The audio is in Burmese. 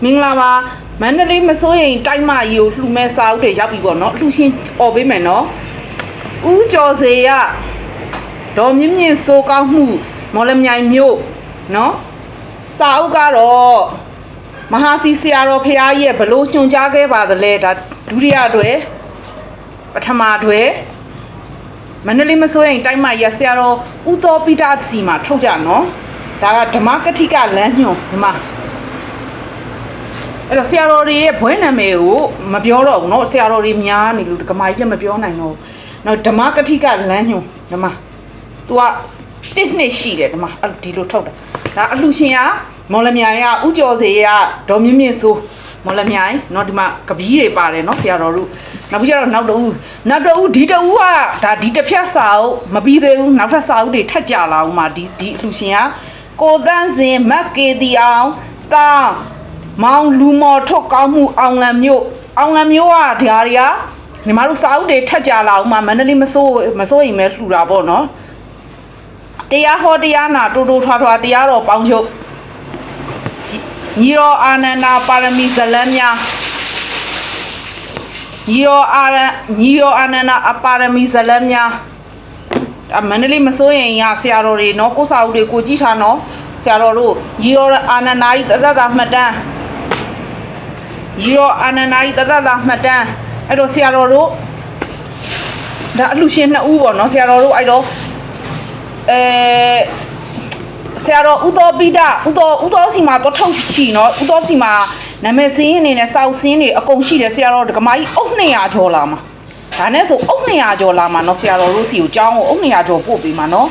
မင်္ဂလာပါမန္တလေးမစိုးရင်တိုက်မကြီးကိုလှူမဲ့စာအုပ်တွေရောက်ပြီပေါ့နော်လှူရှင်អော်ပေးမယ်နော်ဦးကျော်စေရဒေါ်မြင့်မြင့်စိုးကောင်းမှုမော်လမြိုင်မြို့နော်စာအုပ်ကတော့မဟာစီဆရာတော်ဖရာကြီးရဲ့ဘလို့ညွှန်ကြားခဲ့ပါသလဲဒါဒုတိယတွဲပထမတွဲမန္တလေးမစိုးရင်တိုက်မကြီးဆရာတော်ဦးသောပိဋကစီမှာထုတ်ကြနော်ဒါကဓမ္မကတိကလမ်းညွှန်ဒီမှာအဲ့တော့ဆရာတော်တွေရဲ့ဘွဲနာမည်ကိုမပြောတော့ဘူးเนาะဆရာတော်တွေများနေလို့ဒကမာကြီးလည်းမပြောနိုင်တော့ဘူးเนาะဓမ္မကတိကလမ်းညွှန်ဓမ္မ तू က1နှစ်ရှိတယ်ဓမ္မအဲ့ဒီလိုထုတ်တာဒါအလှရှင်ကမော်လမြိုင်ကဥကျော်စေရဒေါ်မြင့်မြင့်စိုးမော်လမြိုင်เนาะဒီမှာကပီးတွေပါတယ်เนาะဆရာတော်တို့နောက်ပြီးတော့နောက်တော့ဒီတူကဒါဒီတစ်ဖြတ်စာအုပ်မပြီးသေးဘူးနောက်ထပ်စာအုပ်တွေထပ်ကြလာအောင်မှာဒီအလှရှင်ကကိုတန်းစင်မက်ကေတီအောင်တာမောင်လူမော်ထုတ်ကောင်းမှုအောင်လံမျိုးကဓာတွေကညီမတို့စာအုပ်တွေထက်ကြလာအောင်မှာမန္တလေးမစိုးရင်ပဲလှူတာပေါ့နော်တရားဟောတရားနာတိုးထွားတရားတော်ပေါင်းချုပ်ညီတော်အာနန္ဒာပါရမီဇလန်းများညီတော်အာနန္ဒာပါရမီဇလန်းများမန္တလေးမစိုးရင်ရဆရာတော်တွေနော်ကိုစာအုပ်တွေကိုကြည့်ထားနော်ဆရာတော်တို့ညီတော်အာနန္ဒာကြီးတသက်တာမှတ်တမ်းရီရောအာနန္ဒာကြီးတသက်တာမှတ်တမ်းအဲ့တော့ဆရာတော်တို့ဒါအလှရှင်2ဦးပေါ့နော်ဆရာတော်တို့အဲ့တော့ဆရာတော်ဦးသောပိဋကဦးသောစီမှာတော့ထုတ်ချီနော်ဦးသောစီမှာနာမည်စင်းအနေနဲ့စောက်စင်းတွေအကုန်ရှိတယ်ဆရာတော်ဒကမာကြီးအုပ်200ကျော်လာမှာဒါနဲ့ဆိုအုပ်200ကျော်လာမှာနော်ဆရာတော်တို့စီကိုကျောင်းကိုအုပ်200ကျော်ပို့ပေးမှာနော်